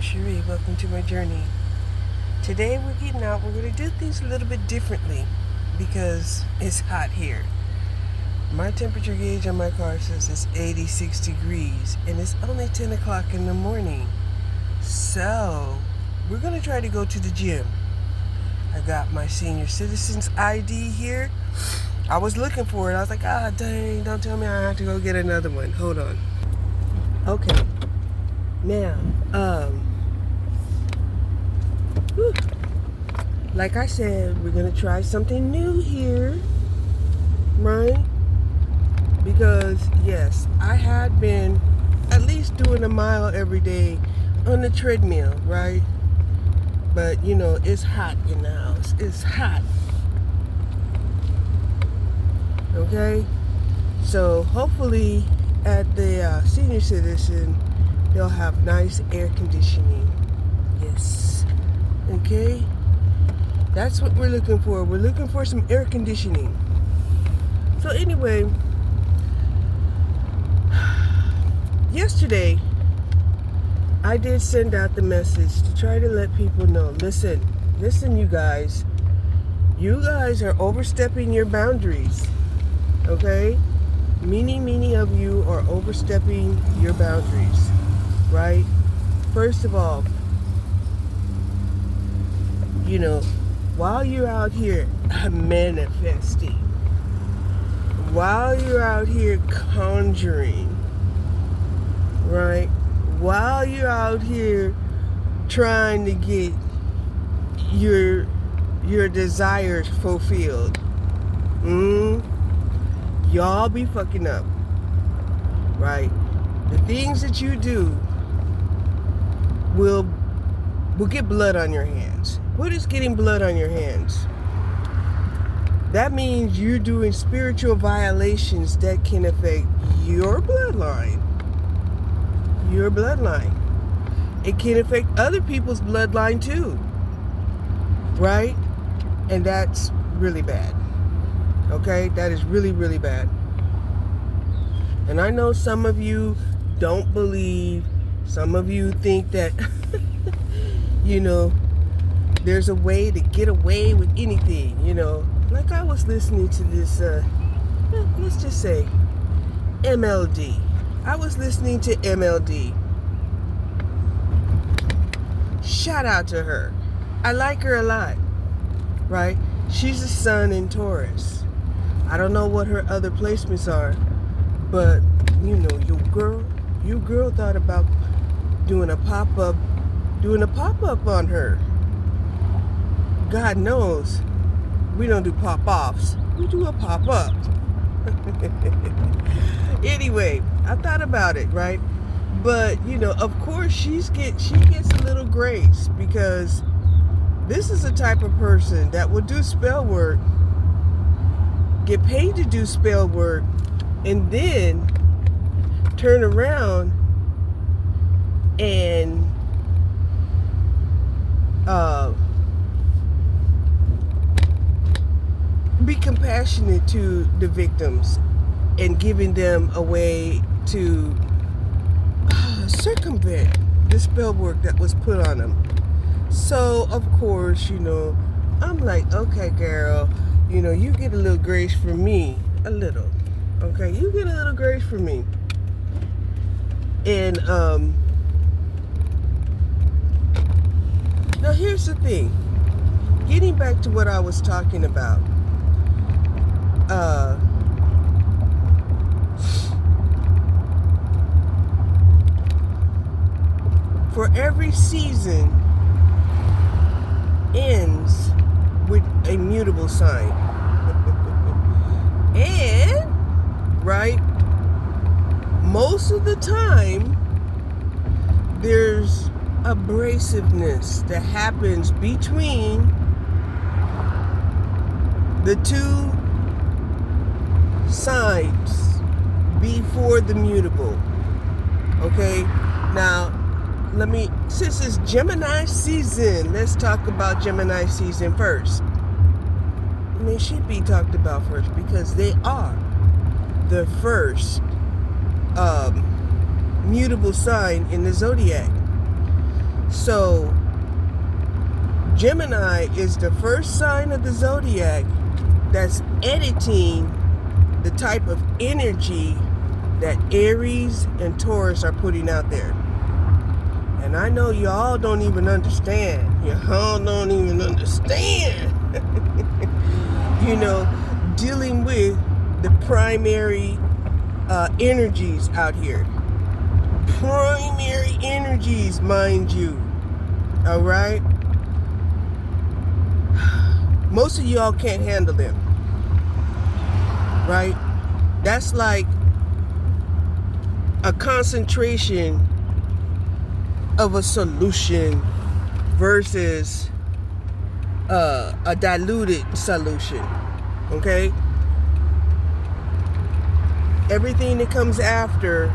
Cherie. Welcome to my journey. Today we're getting out. We're going to do things a little bit differently because it's hot here. My temperature gauge on my car says it's 86 degrees and it's only 10 o'clock in the morning. So we're going to try to go to the gym. I got my senior citizens ID here. I was looking for it. I was like, dang, don't tell me I have to go get another one. Hold on. Okay. Now, like I said, we're going to try something new here, right? Because, yes, I had been at least doing a mile every day on the treadmill, right? But, you know, it's hot in the house. It's hot. Okay? So, hopefully, at the senior citizen, they'll have nice air conditioning. Yes. Okay? That's what we're looking for. We're looking for some air conditioning. So anyway, yesterday, I did send out the message to try to let people know, listen, you guys. You guys are overstepping your boundaries. Okay? Many of you are overstepping your boundaries. Right? First of all, you know, while you're out here manifesting, while you're out here conjuring, right? While you're out here trying to get your desires fulfilled, y'all be fucking up, right? The things that you do will get blood on your hands. What is getting blood on your hands? That means you're doing spiritual violations that can affect your bloodline. Your bloodline. It can affect other people's bloodline too. Right? And that's really bad. Okay? That is really, really bad. And I know some of you don't believe. Some of you think that, you know, there's a way to get away with anything, you know. Like I was listening to this, let's just say, MLD. I was listening to MLD. Shout out to her. I like her a lot, right? She's a sun in Taurus. I don't know what her other placements are, but, you know, your girl thought about doing a pop-up on her. God knows we don't do pop-offs. We do a pop-up. Anyway, I thought about it, right? But, you know, of course she gets a little grace because this is the type of person that will do spell work, get paid to do spell work, and then turn around and be compassionate to the victims and giving them a way to circumvent the spell work that was put on them. So, of course, you know, I'm like, okay, girl, you know, you get a little grace from me. A little. Okay? You get a little grace from me. And, now here's the thing. Getting back to what I was talking about. For every season ends with a mutable sign. And, right, most of the time, there's abrasiveness that happens between the two signs before the mutable. Okay? Now, since it's Gemini season, let's talk about Gemini season first. They should be talked about first because they are the first mutable sign in the zodiac. So Gemini is the first sign of the zodiac that's editing the type of energy that Aries and Taurus are putting out there. And I know y'all don't even understand. Y'all don't even understand. Dealing with the primary energies out here. Primary energies, mind you. All right? Most of y'all can't handle them. Right? That's like a concentration of a solution versus a diluted solution. Okay? Everything that comes after.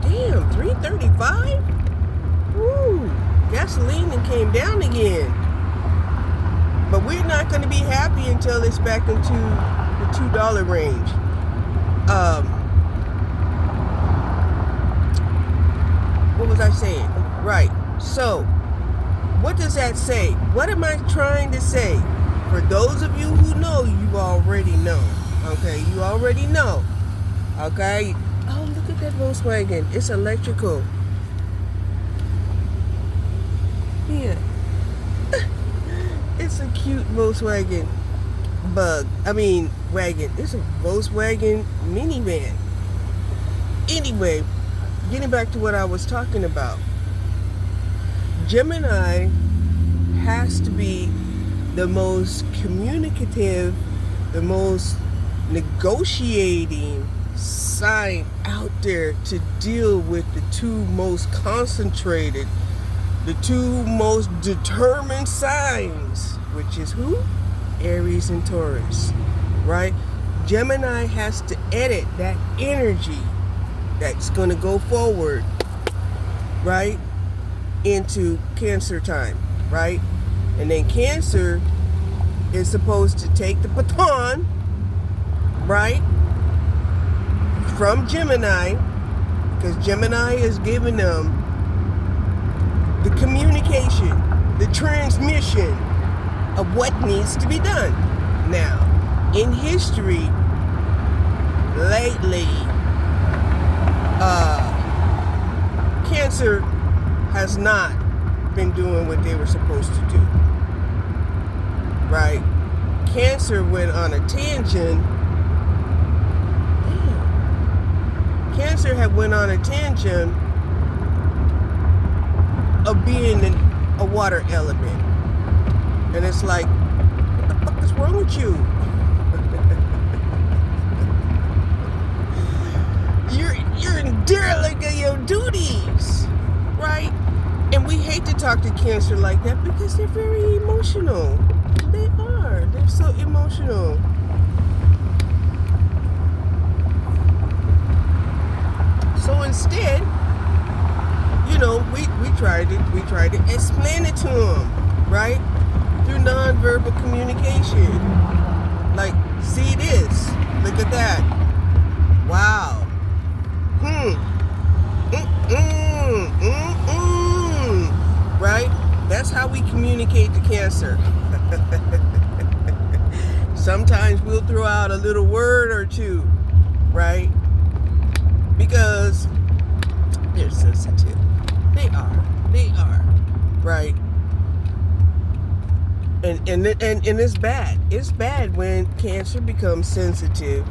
Damn, $3.35? Woo! Gasoline came down again. But we're not going to be happy until it's back into the $2 range. What was I saying? Right. So, what does that say? What am I trying to say? For those of you who know, you already know. Okay? You already know. Okay? Oh, look at that Volkswagen. It's electrical. Yeah. It's a cute Volkswagen wagon. It's a Volkswagen minivan. Anyway, getting back to what I was talking about. Gemini has to be the most communicative, the most negotiating sign out there to deal with the two most concentrated, the two most determined signs, which is who? Aries and Taurus, right? Gemini has to edit that energy that's going to go forward, right, into Cancer time, right? And then Cancer is supposed to take the baton, right, from Gemini, because Gemini is giving them the communication, the transmission of what needs to be done. Now, in history, lately, Cancer has not been doing what they were supposed to do. Right? Cancer went on a tangent. Cancer had went on a tangent of being a water element. And it's like, what the fuck is wrong with you? You're in derelict of your duties, right? And we hate to talk to Cancer like that because they're very emotional. They are. They're so emotional. So instead, we tried to explain it to them, right? Through nonverbal communication. Like, see this. Look at that. Wow. Right? That's how we communicate to Cancer. Sometimes we'll throw out a little word or two, right? Because they're sensitive. They are, right? And it's bad. It's bad when Cancer becomes sensitive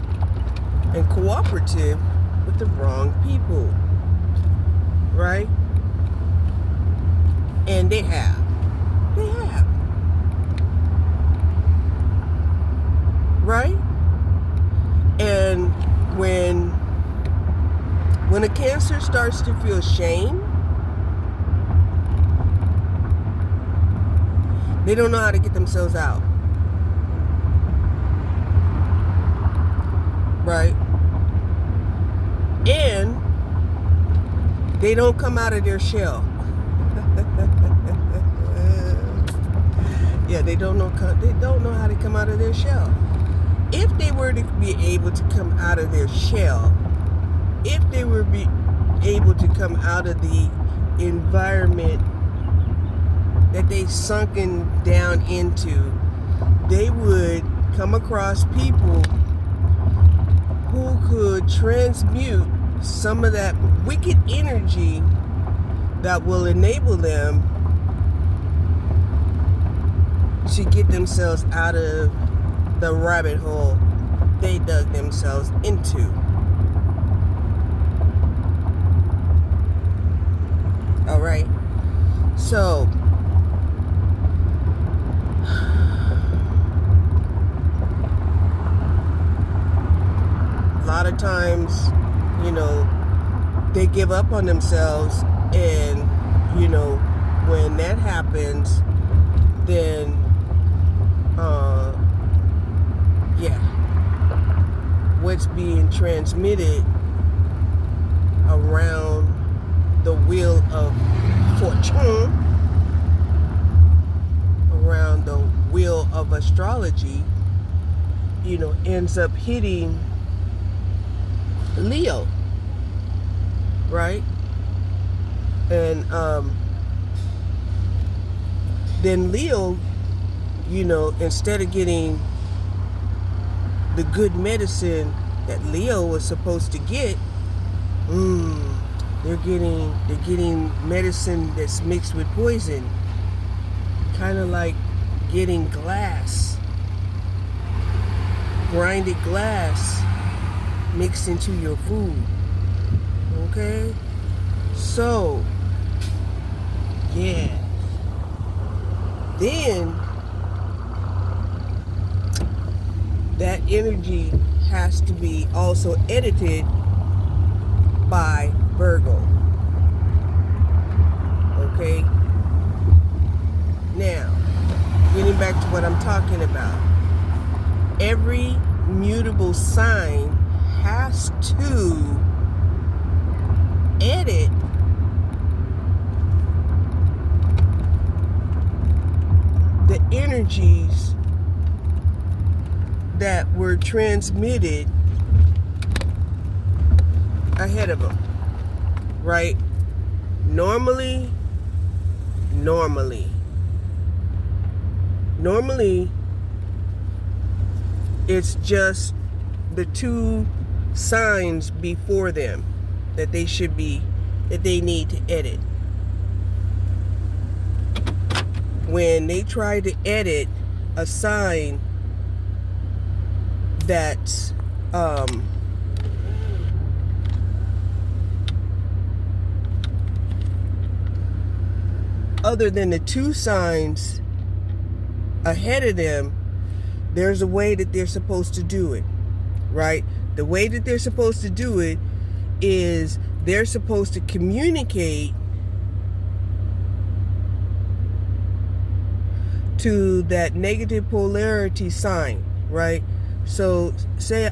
and cooperative with the wrong people, right? And they have. Right? And when a Cancer starts to feel shame, they don't know how to get themselves out. Right? And they don't come out of their shell. Yeah, they don't know how to come out of their shell. If they were to be able to come out of their shell, if they were able to come out of the environment that they sunken down into, they would come across people who could transmute some of that wicked energy that will enable them to get themselves out of the rabbit hole they dug themselves into. All right. So, a lot of times, you know, they give up on themselves, and, you know, when that happens, then, yeah, what's being transmitted around the wheel of fortune, around the wheel of astrology, you know, ends up hitting Leo, right? And then Leo, you know, instead of getting the good medicine that Leo was supposed to get, they're getting medicine that's mixed with poison. Kind of like getting glass, grinded glass mixed into your food. Okay? So, yeah. Then that energy has to be also edited by Virgo. Okay? Now, getting back to what I'm talking about. Every mutable sign has to edit the energies that were transmitted ahead of them, right? Normally, it's just the two signs before them that they need to edit. When they try to edit a sign that's other than the two signs ahead of them, there's a way that they're supposed to do it, right? The way that they're supposed to do it is they're supposed to communicate to that negative polarity sign, right? So say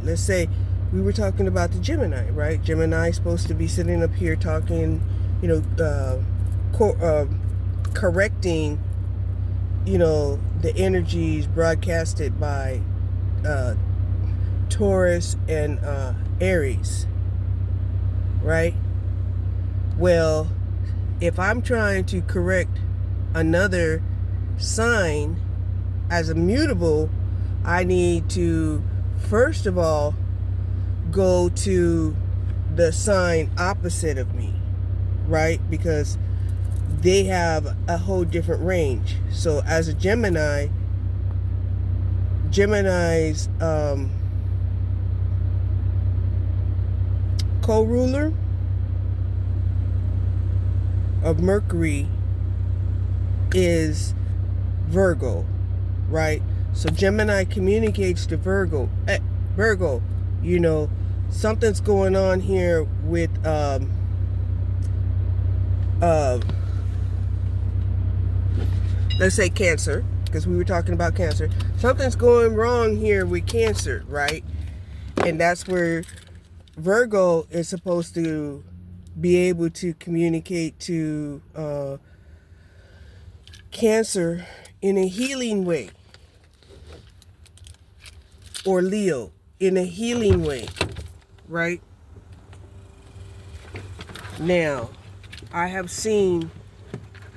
let's say we were talking about the Gemini, right? Gemini is supposed to be sitting up here talking, you know, correcting, you know, the energies broadcasted by Taurus and Aries, right? Well, if I'm trying to correct another sign as a mutable, I need to first of all go to the sign opposite of me, right? Because they have a whole different range. So as a Gemini's co-ruler of Mercury is Virgo, right? So Gemini communicates to Virgo, Virgo, you know, something's going on here with let's say Cancer, because we were talking about Cancer. Something's going wrong here with Cancer, right? And that's where Virgo is supposed to be able to communicate to Cancer in a healing way, or Leo in a healing way, right? Now, I have seen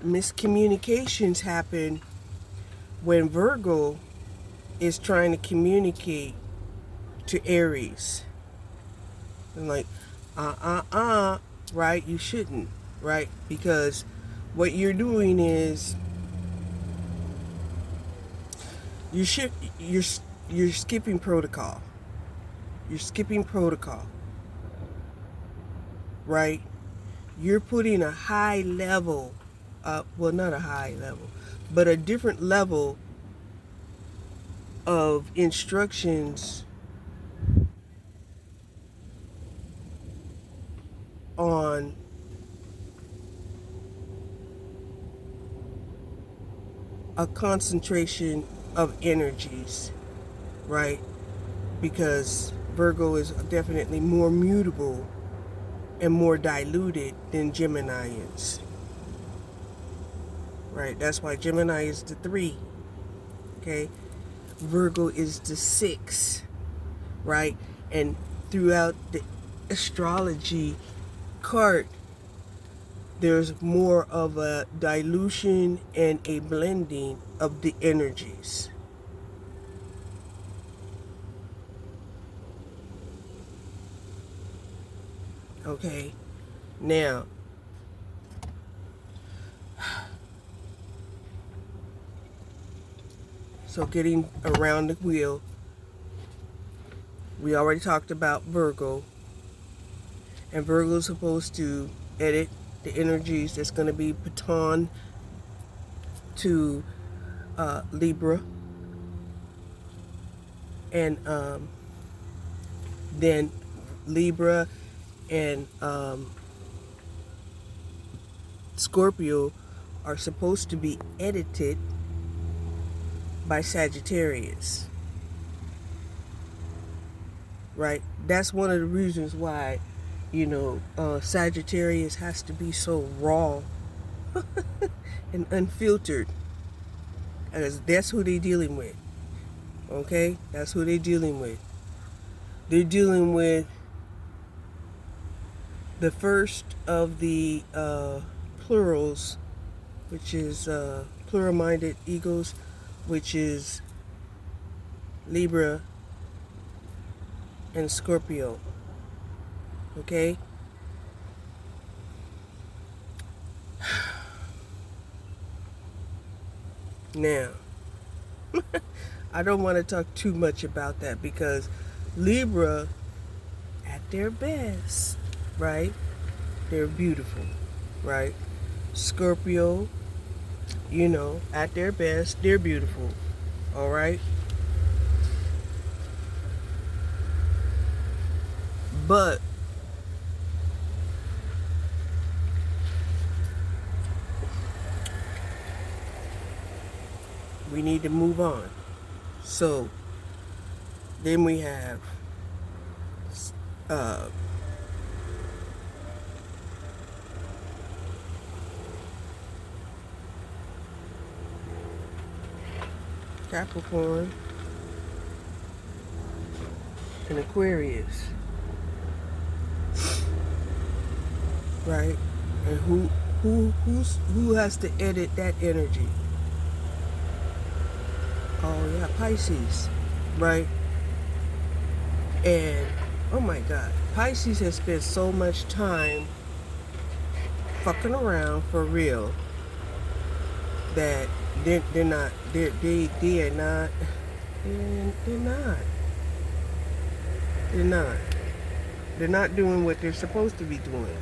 miscommunications happen when Virgo is trying to communicate to Aries. And like, right? You shouldn't, right? Because what you're doing is you're skipping protocol. You're skipping protocol, right? You're putting a high level, well, not a high level, but a different level of instructions on a concentration of energies, right? Because Virgo is definitely more mutable and more diluted than Gemini is, right? That's why Gemini is the 3, okay? Virgo is the 6, right? And throughout the astrology card, there's more of a dilution and a blending of the energies. Okay, now, so getting around the wheel, we already talked about Virgo, and Virgo is supposed to edit the energies that's going to be baton to Libra, and then Libra and Scorpio are supposed to be edited by Sagittarius, right? That's one of the reasons why, Sagittarius has to be so raw and unfiltered, because that's who they're dealing with. Okay, that's who they're dealing with. They're dealing with the first of the plurals, which is plural-minded egos, which is Libra and Scorpio. Okay? Now, I don't want to talk too much about that, because Libra, at their best, right? They're beautiful, right? Scorpio, at their best, they're beautiful, all right? But we need to move on. So then we have Capricorn and Aquarius, right? And who has to edit that energy? Oh yeah, Pisces, right? And oh my God, Pisces has spent so much time fucking around for real that they're not doing what they're supposed to be doing.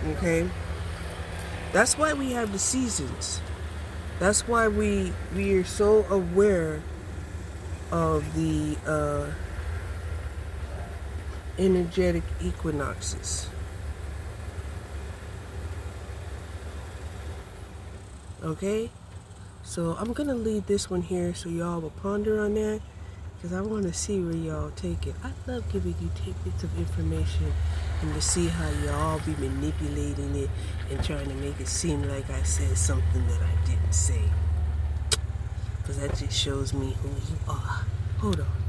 Okay, that's why we have the seasons. That's why we are so aware of the energetic equinoxes. Okay, so I'm gonna leave this one here so y'all will ponder on that, because I want to see where y'all take it. I love giving you tidbits of information and to see how y'all be manipulating it and trying to make it seem like I said something that I didn't say, because that just shows me who you are. Hold on.